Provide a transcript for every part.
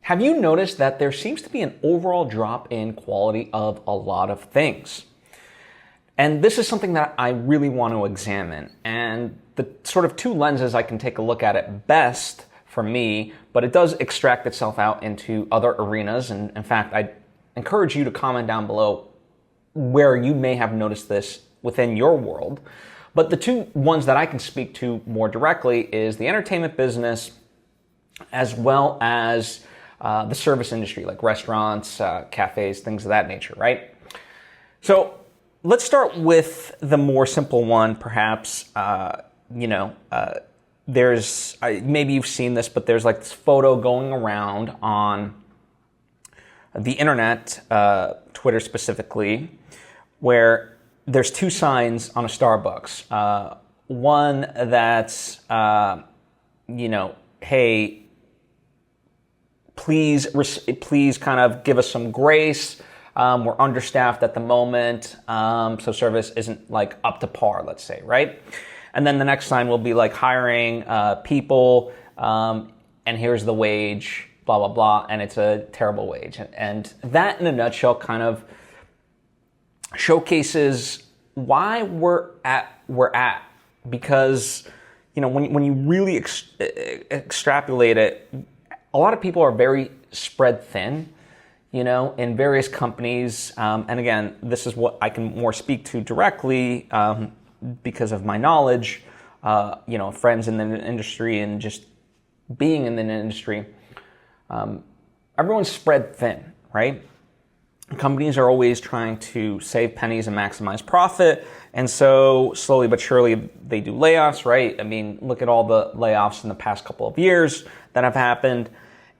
Have you noticed that there seems to be an overall drop in quality of a lot of things? And this is something that I really want to examine. And the sort of two lenses I can take a look at it best for me, but it does extract itself out into other arenas. And in fact, I encourage you to comment down below where you may have noticed this within your world. But the two ones that I can speak to more directly is the entertainment business as well as the service industry, like restaurants, cafes, things of that nature, right? So let's start with the more simple one, perhaps. There's, maybe you've seen this, but there's like this photo going around on the internet, Twitter specifically, where there's two signs on a Starbucks. One that's, hey, please kind of give us some grace. We're understaffed at the moment, so service isn't like up to par, let's say, right? And then the next sign will be like hiring people, and here's the wage, blah, blah, blah, and it's a terrible wage. And that in a nutshell kind of showcases why we're at, because, when you really extrapolate it, a lot of people are very spread thin, in various companies. And again, this is what I can more speak to directly because of my knowledge, friends in the industry and just being in the industry. Everyone's spread thin, right? Companies are always trying to save pennies and maximize profit. And so slowly but surely they do layoffs, right? I mean, look at all the layoffs in the past couple of years that have happened.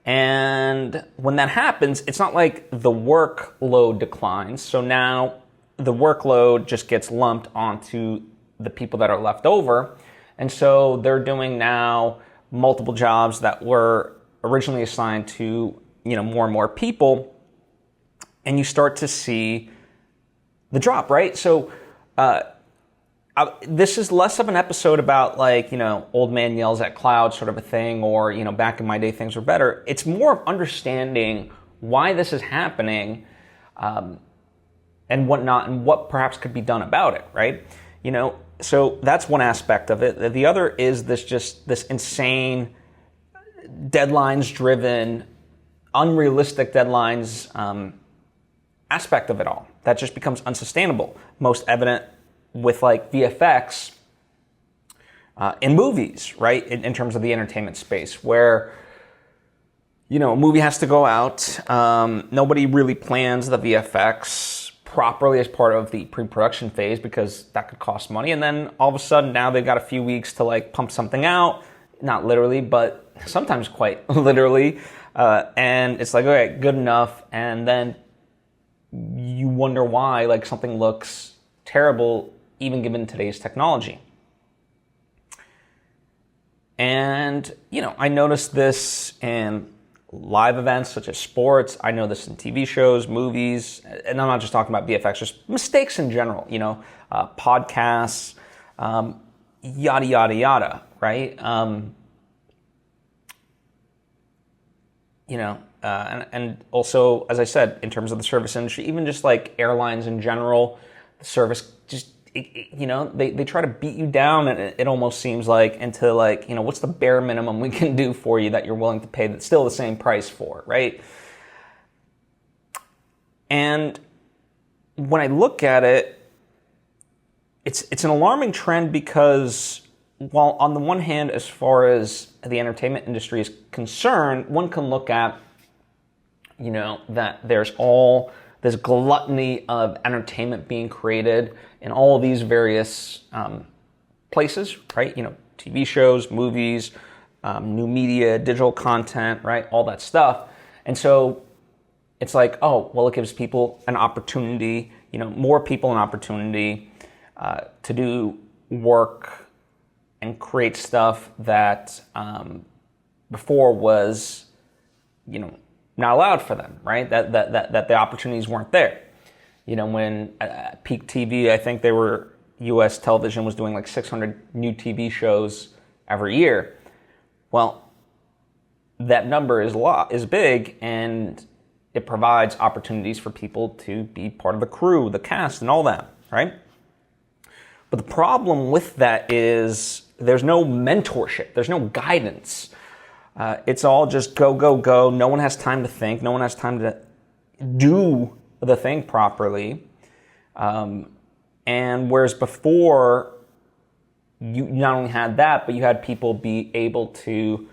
And when that happens, it's not like the workload declines. So now the workload just gets lumped onto the people that are left over. And so they're doing now multiple jobs that were originally assigned to, more and more people. And you start to see the drop, right? So this is less of an episode about like, old man yells at cloud sort of a thing, or, back in my day, things were better. It's more of understanding why this is happening and whatnot, and what perhaps could be done about it, right? So that's one aspect of it. The other is this insane deadlines-driven, unrealistic deadlines aspect of it all. That just becomes unsustainable. Most evident with like VFX in movies, right? In terms of the entertainment space, where, a movie has to go out. Nobody really plans the VFX properly as part of the pre-production phase because that could cost money. And then all of a sudden now they've got a few weeks to like pump something out, not literally, but sometimes quite literally. And it's like, okay, good enough. And then you wonder why like something looks terrible even given today's technology. And, I noticed this in live events such as sports. I know this in TV shows, movies, and I'm not just talking about VFX, just mistakes in general, podcasts, yada, yada, yada, right? And also, as I said, in terms of the service industry, even just like airlines in general, the service just, they try to beat you down, and it almost seems like into like, what's the bare minimum we can do for you that you're willing to pay that's still the same price for, right? And when I look at it, it's an alarming trend because while on the one hand, as far as the entertainment industry is concerned, one can look at, that there's all this gluttony of entertainment being created in all these various places, right? TV shows, movies, new media, digital content, right? All that stuff. And so it's like, oh, well, it gives people an opportunity, more people an opportunity to do work and create stuff that before was, not allowed for them, right? That the opportunities weren't there. When at peak TV, I think U.S. television was doing like 600 new TV shows every year. Well, that number is big, and it provides opportunities for people to be part of the crew, the cast, and all that, right? But the problem with that is there's no mentorship, there's no guidance. It's all just go, go, go. No one has time to think. No one has time to do the thing properly. And whereas before, you not only had that, but you had people be able to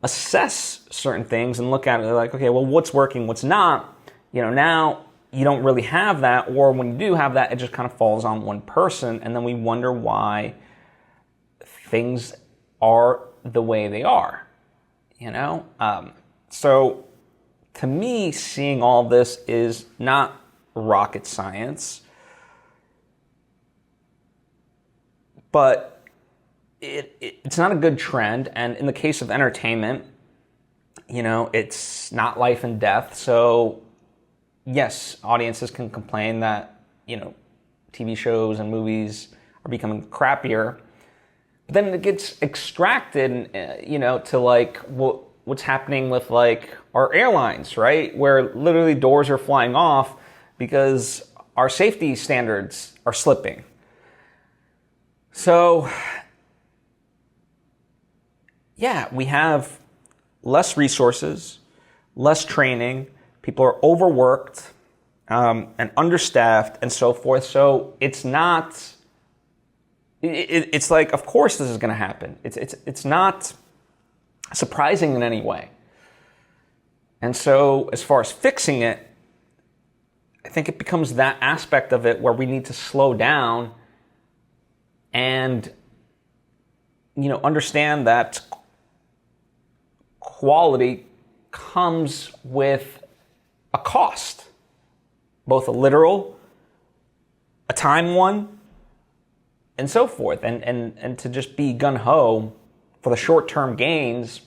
assess certain things and look at it like, okay, well, what's working, what's not? Now you don't really have that, or when you do have that, it just kind of falls on one person, and then we wonder why things are the way they are. So to me, seeing all this is not rocket science, but it's not a good trend. And in the case of entertainment, it's not life and death. So yes, audiences can complain that, TV shows and movies are becoming crappier. But then it gets extracted, to like what's happening with like our airlines, right? Where literally doors are flying off because our safety standards are slipping. So, yeah, we have less resources, less training. People are overworked and understaffed and so forth. So it's not. It's like, of course this is going to happen. It's not surprising in any way. And so as far as fixing it, I think it becomes that aspect of it where we need to slow down and, understand that quality comes with a cost, both a literal, a time one, and so forth, and to just be gung-ho for the short-term gains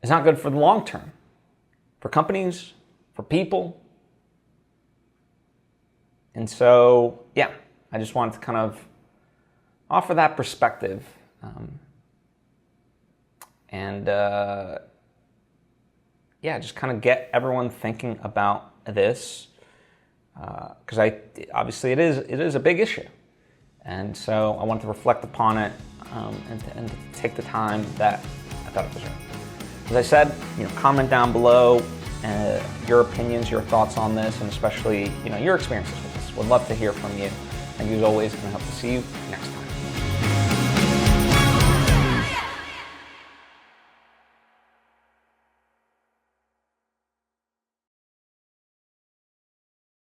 is not good for the long term, for companies, for people. And so, yeah, I just wanted to kind of offer that perspective, just kind of get everyone thinking about this. Because obviously it is a big issue, and so I wanted to reflect upon it and to take the time that I thought it was right. As I said, comment down below your opinions, your thoughts on this, and especially your experiences with this. Would love to hear from you. Thank you as always, and I hope to see you next time.